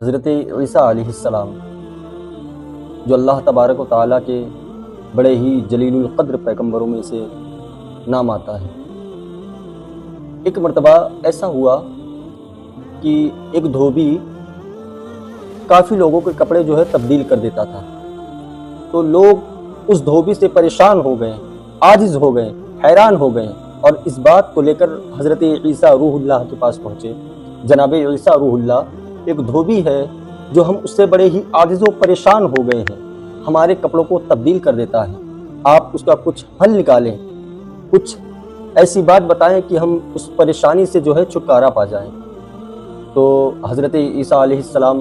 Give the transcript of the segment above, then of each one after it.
حضرت عیسیٰ علیہ السلام جو اللہ تبارک و تعالیٰ کے بڑے ہی جلیل القدر پیغمبروں میں سے نام آتا ہے۔ ایک مرتبہ ایسا ہوا کہ ایک دھوبی کافی لوگوں کے کپڑے جو ہے تبدیل کر دیتا تھا، تو لوگ اس دھوبی سے پریشان ہو گئے، عاجز ہو گئے، حیران ہو گئے، اور اس بات کو لے کر حضرت عیسیٰ روح اللہ کے پاس پہنچے۔ جناب عیسیٰ روح اللہ ایک دھوبی ہے جو ہم اس سے بڑے ہی عاجز و پریشان ہو گئے ہیں، ہمارے کپڑوں کو تبدیل کر دیتا ہے، آپ اس کا کچھ حل نکالیں، کچھ ایسی بات بتائیں کہ ہم اس پریشانی سے جو ہے چھٹکارا پا جائیں۔ تو حضرت عیسیٰ علیہ السلام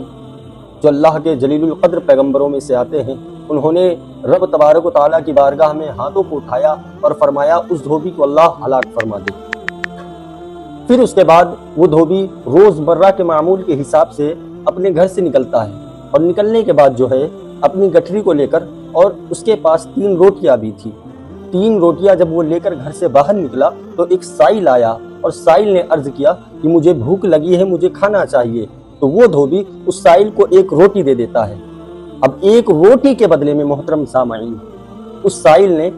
جو اللہ کے جلیل القدر پیغمبروں میں سے آتے ہیں، انہوں نے رب تبارک و تعالیٰ کی بارگاہ میں ہاتھوں کو اٹھایا اور فرمایا اس دھوبی کو اللہ ہلاک فرما دے۔ پھر اس کے بعد وہ دھوبی روز مرہ کے معمول کے حساب سے اپنے گھر سے نکلتا ہے، اور نکلنے کے بعد جو ہے اپنی گٹھری کو لے کر، اور اس کے پاس 3 روٹیاں بھی تھی، 3 روٹیاں جب وہ لے کر گھر سے باہر نکلا تو ایک سائل آیا، اور سائل نے عرض کیا کہ مجھے بھوک لگی ہے، مجھے کھانا چاہیے۔ تو وہ دھوبی اس سائل کو 1 روٹی دے دیتا ہے۔ اب 1 روٹی کے بدلے میں محترم سامعین، اس سائل نے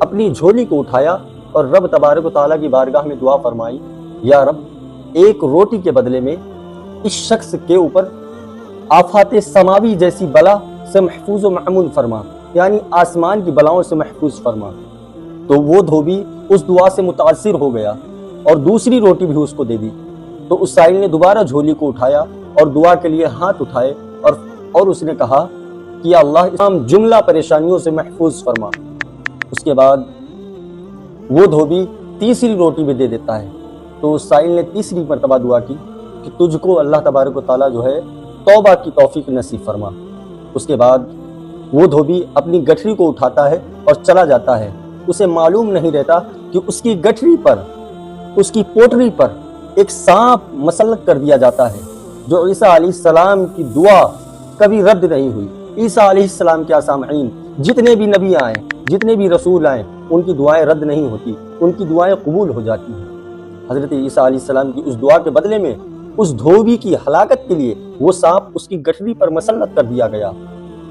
اپنی جھولی کو اٹھایا اور رب تبارک و تعالیٰ کی بارگاہ میں دعا فرمائی، یا رب 1 روٹی کے بدلے میں اس شخص کے اوپر آفات سماوی جیسی بلا سے محفوظ و معمون فرما، یعنی آسمان کی بلاؤں سے محفوظ فرما۔ تو وہ دھوبی اس دعا سے متاثر ہو گیا اور دوسری روٹی بھی اس کو دے دی۔ تو اس سائل نے دوبارہ جھولی کو اٹھایا اور دعا کے لیے ہاتھ اٹھائے، اور اس نے کہا کہ یا اللہ تمام جملہ پریشانیوں سے محفوظ فرما۔ اس کے بعد وہ دھوبی تیسری روٹی بھی دے دیتا ہے۔ تو اس سائل نے تیسری مرتبہ دعا کی کہ تجھ کو اللہ تبارک و تعالیٰ جو ہے توبہ کی توفیق نصیب فرما۔ اس کے بعد وہ دھوبی اپنی گٹھری کو اٹھاتا ہے اور چلا جاتا ہے۔ اسے معلوم نہیں رہتا کہ اس کی گٹھری پر، اس کی پوٹری پر ایک سانپ مسلط کر دیا جاتا ہے، جو عیسیٰ علیہ السلام کی دعا کبھی رد نہیں ہوئی۔ عیسیٰ علیہ السلام کے سامعین، جتنے بھی نبی آئیں، جتنے بھی رسول آئیں، ان کی دعائیں رد نہیں ہوتی، ان کی دعائیں قبول ہو جاتی ہیں۔ حضرت عیسیٰ علیہ السلام کی اس دعا کے بدلے میں اس دھوبی کی ہلاکت کے لیے وہ سانپ اس کی گٹھری پر مسلط کر دیا گیا۔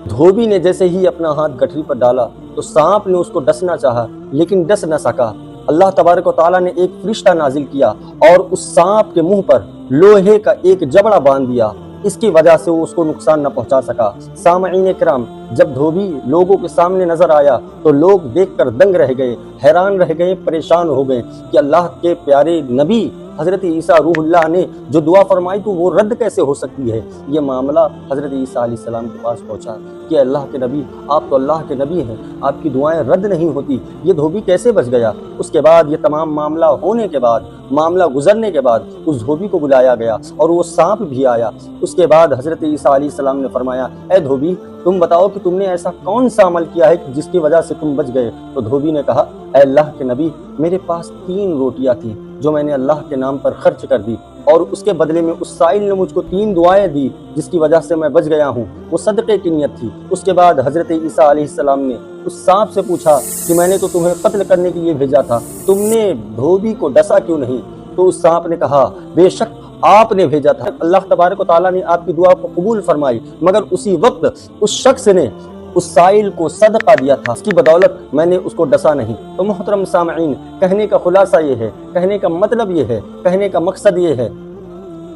دھوبی نے جیسے ہی اپنا ہاتھ گٹھری پر ڈالا تو سانپ نے اس کو ڈسنا چاہا، لیکن ڈس نہ سکا۔ اللہ تبارک و تعالیٰ نے ایک فرشتہ نازل کیا اور اس سانپ کے منہ پر لوہے کا ایک جبڑا باندھ دیا، اس کی وجہ سے وہ اس کو نقصان نہ پہنچا سکا۔ سامعین کرام، جب دھوبی لوگوں کے سامنے نظر آیا تو لوگ دیکھ کر دنگ رہ گئے، حیران رہ گئے، پریشان ہو گئے کہ اللہ کے پیارے نبی حضرت عیسیٰ روح اللہ نے جو دعا فرمائی تو وہ رد کیسے ہو سکتی ہے۔ یہ معاملہ حضرت عیسیٰ علیہ السلام کے پاس پہنچا کہ اللہ کے نبی، آپ تو اللہ کے نبی ہیں، آپ کی دعائیں رد نہیں ہوتی، یہ دھوبی کیسے بچ گیا؟ اس کے بعد یہ تمام معاملہ ہونے کے بعد، معاملہ گزرنے کے بعد اس دھوبی کو بلایا گیا اور وہ سانپ بھی آیا۔ اس کے بعد حضرت عیسیٰ علیہ السلام نے فرمایا، اے دھوبی، تم بتاؤ کہ تم نے ایسا کون سا عمل کیا ہے جس کی وجہ سے تم بچ گئے؟ تو دھوبی نے کہا، اے اللہ کے نبی، میرے پاس 3 روٹیاں تھیں جو میں نے اللہ کے نام پر خرچ کر دی، اور اس کے بدلے میں اس سائل نے مجھ کو 3 دعائیں دی جس کی وجہ سے میں بچ گیا ہوں، وہ صدقے کی نیت تھی۔ اس کے بعد حضرت عیسیٰ علیہ السلام نے اس سانپ سے پوچھا کہ میں نے تو تمہیں قتل کرنے کے لیے بھیجا تھا، تم نے دھوبی کو ڈسا کیوں نہیں؟ تو اس سانپ نے کہا، بے شک آپ نے بھیجا تھا، اللہ تبارک و تعالیٰ نے آپ کی دعا کو قبول فرمائی، مگر اسی وقت اس شخص نے اس سائل کو صدقہ دیا تھا، اس کی بدولت میں نے اس کو ڈسا نہیں۔ تو محترم سامعین، کہنے کا خلاصہ یہ ہے، کہنے کا مطلب یہ ہے، کہنے کا مقصد یہ ہے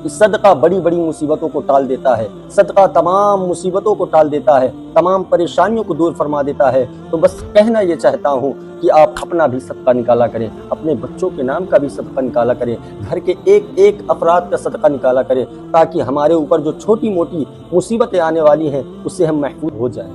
کہ صدقہ بڑی بڑی مصیبتوں کو ٹال دیتا ہے، صدقہ تمام مصیبتوں کو ٹال دیتا ہے، تمام پریشانیوں کو دور فرما دیتا ہے۔ تو بس کہنا یہ چاہتا ہوں کہ آپ اپنا بھی صدقہ نکالا کریں، اپنے بچوں کے نام کا بھی صدقہ نکالا کریں، گھر کے ایک افراد کا صدقہ نکالا کریں، تاکہ ہمارے اوپر جو چھوٹی موٹی مصیبتیں آنے والی ہیں اس سے ہم محفوظ ہو جائیں۔